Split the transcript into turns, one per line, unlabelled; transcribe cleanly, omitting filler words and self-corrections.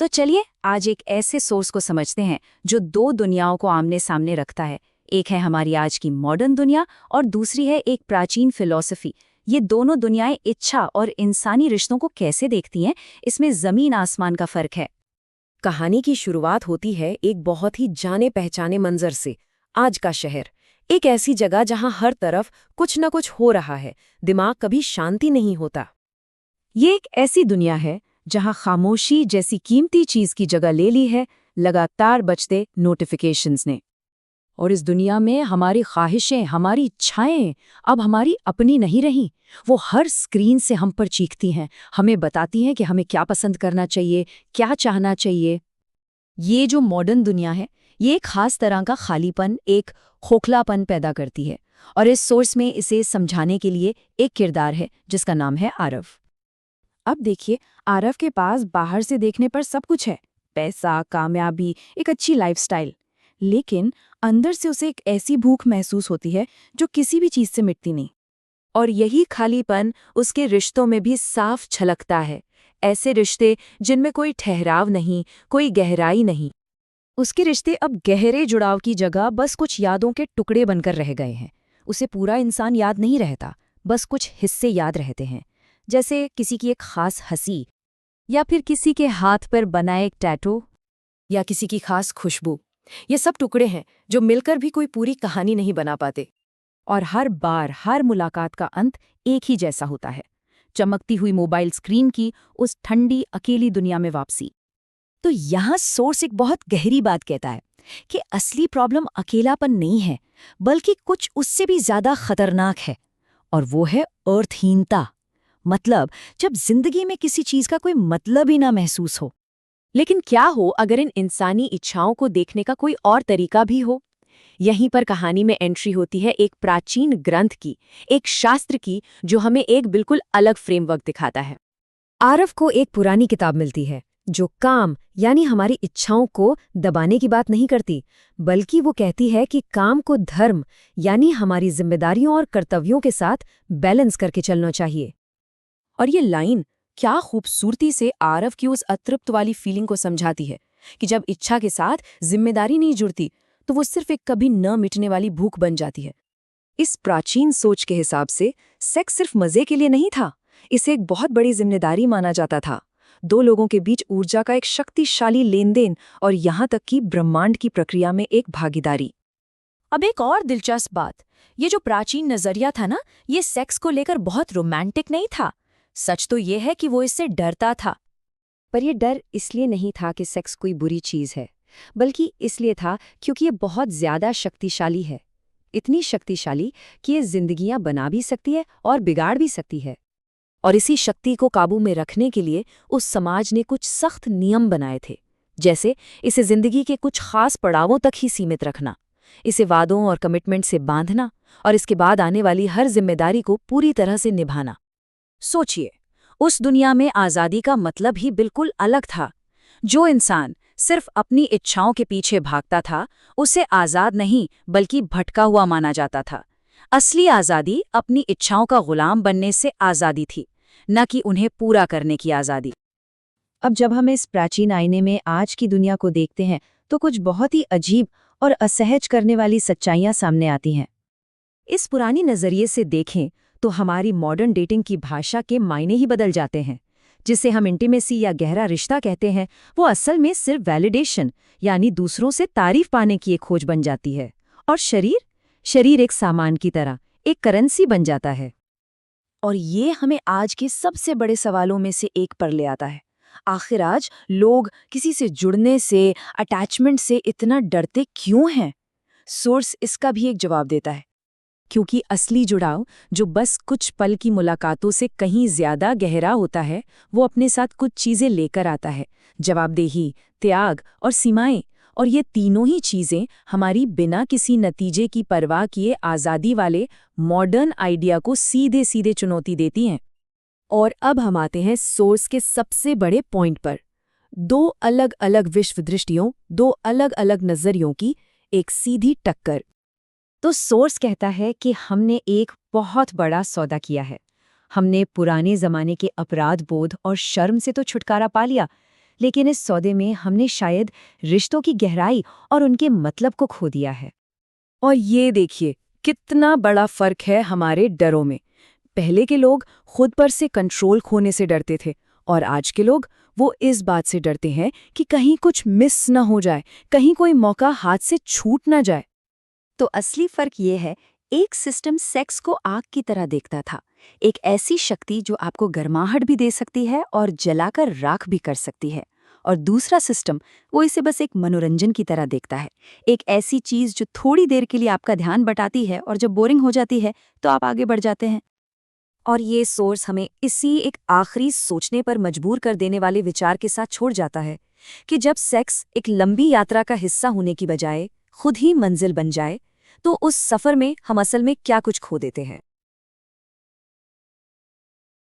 तो चलिए आज एक ऐसे सोर्स को समझते हैं जो दो दुनियाओं को आमने सामने रखता है। एक है हमारी आज की मॉडर्न दुनिया और दूसरी है एक प्राचीन फिलॉसफी। ये दोनों दुनियाएं इच्छा और इंसानी रिश्तों को कैसे देखती हैं, इसमें जमीन आसमान का फर्क है।
कहानी की शुरुआत होती है एक बहुत ही जाने पहचाने मंजर से। आज का शहर, एक ऐसी जगह जहां हर तरफ कुछ न कुछ हो रहा है, दिमाग कभी शांति नहीं होता।
ये एक ऐसी दुनिया है जहां खामोशी जैसी कीमती चीज की जगह ले ली है लगातार बजते नोटिफिकेशंस ने। और इस दुनिया में हमारी ख्वाहिशें, हमारी इच्छाएं अब हमारी अपनी नहीं रहीं। वो हर स्क्रीन से हम पर चीखती हैं, हमें बताती हैं कि हमें क्या पसंद करना चाहिए, क्या चाहना चाहिए। ये जो मॉडर्न दुनिया है, ये एक खास तरह का खालीपन, एक खोखलापन पैदा करती है। और इस सोर्स में इसे समझाने के लिए एक किरदार है जिसका नाम है आरव। अब देखिए, आरव के पास बाहर से देखने पर सब कुछ है, पैसा, कामयाबी, एक अच्छी लाइफस्टाइल। लेकिन अंदर से उसे एक ऐसी भूख महसूस होती है जो किसी भी चीज से मिटती नहीं। और यही खालीपन उसके रिश्तों में भी साफ झलकता है। ऐसे रिश्ते जिनमें कोई ठहराव नहीं, कोई गहराई नहीं। उसके रिश्ते अब गहरे जुड़ाव की जगह बस कुछ यादों के टुकड़े बनकर रह गए हैं। उसे पूरा इंसान याद नहीं रहता, बस कुछ हिस्से याद रहते हैं। जैसे किसी की एक खास हंसी, या फिर किसी के हाथ पर बना एक टैटू,
या किसी की खास खुशबू। ये सब टुकड़े हैं जो मिलकर भी कोई पूरी कहानी नहीं बना पाते।
और हर बार हर मुलाकात का अंत एक ही जैसा होता है, चमकती हुई मोबाइल स्क्रीन की उस ठंडी अकेली दुनिया में वापसी। तो यहाँ सोर्स एक बहुत गहरी बात कहता है कि असली प्रॉब्लम अकेलापन नहीं है, बल्कि कुछ उससे भी ज्यादा खतरनाक है। और वो है अर्थहीनता। मतलब जब जिंदगी में किसी चीज का कोई मतलब ही ना महसूस हो।
लेकिन क्या हो अगर इन इंसानी इच्छाओं को देखने का कोई और तरीका भी हो? यहीं पर कहानी में एंट्री होती है एक प्राचीन ग्रंथ की, एक शास्त्र की, जो हमें एक बिल्कुल अलग फ्रेमवर्क दिखाता है।
आरव को एक पुरानी किताब मिलती है जो काम यानी हमारी इच्छाओं को दबाने की बात नहीं करती, बल्कि वो कहती है कि काम को धर्म यानी हमारी जिम्मेदारियों और कर्तव्यों के साथ बैलेंस करके चलना चाहिए।
और ये लाइन क्या खूबसूरती से आरव की उस अतृप्त वाली फीलिंग को समझाती है कि जब इच्छा के साथ जिम्मेदारी नहीं जुड़ती तो वो सिर्फ एक कभी न मिटने वाली भूख बन जाती है।
इस प्राचीन सोच के हिसाब से सेक्स सिर्फ मजे के लिए नहीं था, इसे एक बहुत बड़ी जिम्मेदारी माना जाता था। दो लोगों के बीच ऊर्जा का एक शक्तिशाली लेनदेन, और यहाँ तक कि ब्रह्मांड की प्रक्रिया में एक भागीदारी।
अब एक और दिलचस्प बात, ये जो प्राचीन नजरिया था ना, ये सेक्स को लेकर बहुत रोमांटिक नहीं था। सच तो ये है कि वो इससे डरता था।
पर यह डर इसलिए नहीं था कि सेक्स कोई बुरी चीज है, बल्कि इसलिए था क्योंकि ये बहुत ज्यादा शक्तिशाली है। इतनी शक्तिशाली कि ये जिंदगियां बना भी सकती है और बिगाड़ भी सकती है। और इसी शक्ति को काबू में रखने के लिए उस समाज ने कुछ सख्त नियम बनाए थे। जैसे इसे जिंदगी के कुछ खास पड़ावों तक ही सीमित रखना, इसे वादों और कमिटमेंट से बांधना, और इसके बाद आने वाली हर जिम्मेदारी को पूरी तरह से निभाना। सोचिए, उस दुनिया में आज़ादी का मतलब ही बिल्कुल अलग था। जो इंसान सिर्फ अपनी इच्छाओं के पीछे भागता था, उसे आज़ाद नहीं बल्कि भटका हुआ माना जाता था। असली आज़ादी अपनी इच्छाओं का गुलाम बनने से आज़ादी थी, न कि उन्हें पूरा करने की आज़ादी। अब जब हम इस प्राचीन आईने में आज की दुनिया को देखते हैं तो कुछ बहुत ही अजीब और असहज करने वाली सच्चाइयां सामने आती हैं। इस पुरानी नज़रिए से देखें तो हमारी मॉडर्न डेटिंग की भाषा के मायने ही बदल जाते हैं। जिसे हम इंटीमेसी या गहरा रिश्ता कहते हैं, वो असल में सिर्फ वैलिडेशन यानी दूसरों से तारीफ पाने की एक खोज बन जाती है। और शरीर एक सामान की तरह, एक करेंसी बन जाता है। और ये हमें आज के सबसे बड़े सवालों में से एक पर ले आता है। आखिर आज लोग किसी से जुड़ने से, अटैचमेंट से इतना डरते क्यों हैं? सोर्स इसका भी एक जवाब देता है, क्योंकि असली जुड़ाव, जो बस कुछ पल की मुलाकातों से कहीं ज्यादा गहरा होता है, वो अपने साथ कुछ चीजें लेकर आता है। जवाबदेही, त्याग और सीमाएं। और ये तीनों ही चीजें हमारी बिना किसी नतीजे की परवाह किए आज़ादी वाले मॉडर्न आइडिया को सीधे सीधे चुनौती देती हैं। और अब हम आते हैं सोर्स के सबसे बड़े पॉइंट पर। दो अलग अलग विश्व दृष्टियों, दो अलग अलग नजरियों की एक सीधी टक्कर। तो सोर्स कहता है कि हमने एक बहुत बड़ा सौदा किया है। हमने पुराने जमाने के अपराध बोध और शर्म से तो छुटकारा पा लिया, लेकिन इस सौदे में हमने शायद रिश्तों की गहराई और उनके मतलब को खो दिया है।
और ये देखिए कितना बड़ा फर्क है हमारे डरों में। पहले के लोग खुद पर से कंट्रोल खोने से डरते थे और आज के लोग वो इस बात से डरते हैं कि कहीं कुछ मिस न हो जाए, कहीं कोई मौका हाथ से छूट ना जाए।
तो असली फर्क ये है, एक सिस्टम सेक्स को आग की तरह देखता था, एक ऐसी शक्ति जो आपको गर्माहट भी दे सकती है और जलाकर राख भी कर सकती है। और दूसरा सिस्टम वो इसे बस एक मनोरंजन की तरह देखता है, एक ऐसी चीज जो थोड़ी देर के लिए आपका ध्यान बटाती है और जब बोरिंग हो जाती है तो आप आगे बढ़ जाते हैं। और ये सोर्स हमें इसी एक आखिरी सोचने पर मजबूर कर देने वाले विचार के साथ छोड़ जाता है कि जब सेक्स एक लंबी यात्रा का हिस्सा होने की बजाय खुद ही मंजिल बन जाए, तो उस सफर में हम असल में क्या कुछ खो देते हैं।